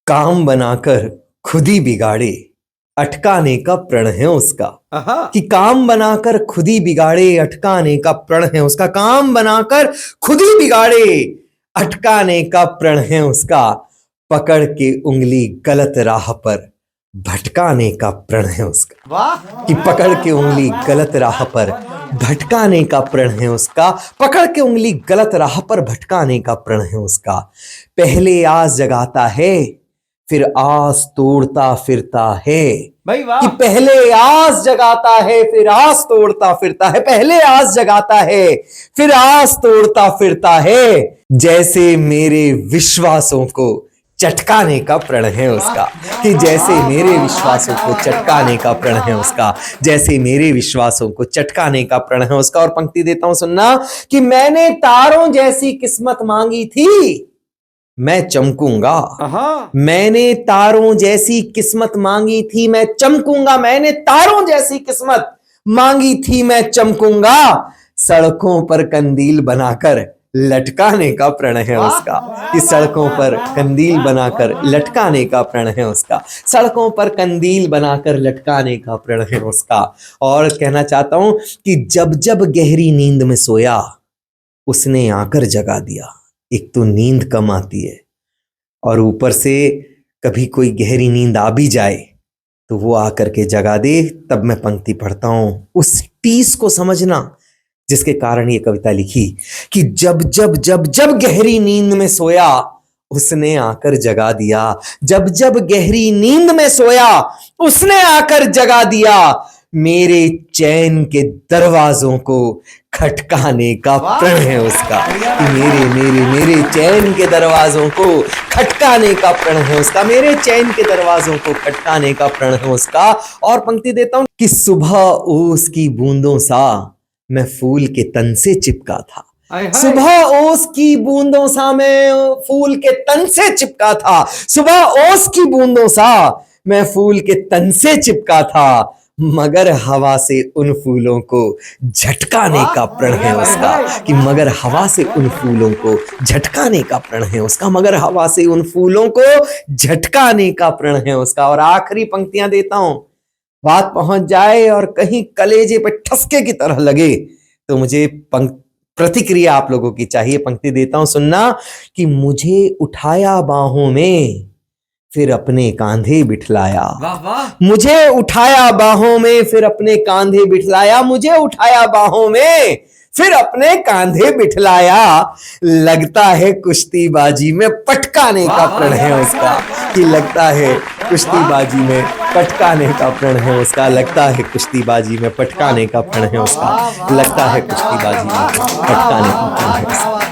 काम बनाकर खुद ही बिगाड़े, अटकाने का प्रण है उसका। कि काम बनाकर खुद ही बिगाड़े, अटकाने का प्रण है उसका। काम बनाकर खुद ही बिगाड़े, अटकाने का प्रण है उसका। पकड़ के उंगली गलत राह पर भटकाने का प्रण है उसका। वाह! कि पकड़ के उंगली गलत राह पर भटकाने का प्रण है उसका। पकड़ के उंगली गलत राह पर भटकाने का प्रण है उसका। पहले आस जगाता है, फिर आस तोड़ता फिरता है। भाई वाह! कि पहले आस जगाता है, फिर आस तोड़ता फिरता है। पहले आस जगाता है, फिर आस तोड़ता फिरता है। जैसे मेरे विश्वासों को चटकाने का प्रण है उसका। कि जैसे मेरे विश्वासों को चटकाने का प्रण है उसका। जैसे मेरे विश्वासों को चटकाने का प्रण है उसका। और पंक्ति देता हूं सुनना। कि मैंने तारों जैसी किस्मत मांगी थी, मैं चमकूंगा। मैंने तारों जैसी किस्मत मांगी थी, मैं चमकूंगा। मैंने तारों जैसी किस्मत मांगी थी, मैं चमकूंगा। सड़कों पर कंदील बनाकर लटकाने का प्रण है उसका। कि सड़कों पर कंदील बनाकर लटकाने का प्रण है उसका। सड़कों पर कंदील बनाकर लटकाने का प्रण है उसका। और कहना चाहता हूं कि जब जब गहरी नींद में सोया, उसने आकर जगा दिया। एक तो नींद कम आती है और ऊपर से कभी कोई गहरी नींद आ भी जाए तो वो आकर के जगा दे। तब मैं पंक्ति पढ़ता हूं, उस टीस को समझना जिसके कारण ये कविता लिखी। कि जब जब जब जब गहरी नींद में सोया, उसने आकर जगा दिया। जब जब गहरी नींद में सोया, उसने आकर जगा दिया। मेरे चैन के दरवाजों को खटकाने का प्रण है उसका। कि मेरे मेरे मेरे चैन के दरवाजों को खटकाने का प्रण है उसका। मेरे चैन के दरवाजों को खटकाने का प्रण है उसका। और पंक्ति देता हूं कि सुबह ओस की बूंदों सा मैं फूल के तन से चिपका था। सुबह ओस की बूंदों सा मैं फूल के तन से चिपका था। सुबह ओस की बूंदों सा मैं फूल के तन से चिपका था। मगर हवा से उन फूलों को झटकाने का प्रण है उसका। कि मगर हवा से उन फूलों को झटकाने का प्रण है उसका। मगर हवा से उन फूलों को झटकाने का प्रण है उसका। और आखिरी पंक्तियां देता हूं, बात पहुंच जाए और कहीं कलेजे पे ठसके की तरह लगे तो मुझे प्रतिक्रिया आप लोगों की चाहिए। पंक्ति देता हूं सुनना। कि मुझे उठाया बाहों में, फिर अपने कांधे बिठलाया। वाह वाह! मुझे उठाया बाहों में, फिर अपने कांधे बिठलाया। मुझे उठाया बाहों में, फिर अपने कांधे बिठलाया। लगता है कुश्तीबाजी में पटकाने का प्रण है उसका। कि लगता है कुश्तीबाजी में पटकाने का प्रण है उसका। लगता है कुश्तीबाजी में पटकाने का प्रण है उसका। लगता है कुश्तीबाजी में पटकाने का प्रण है उसका।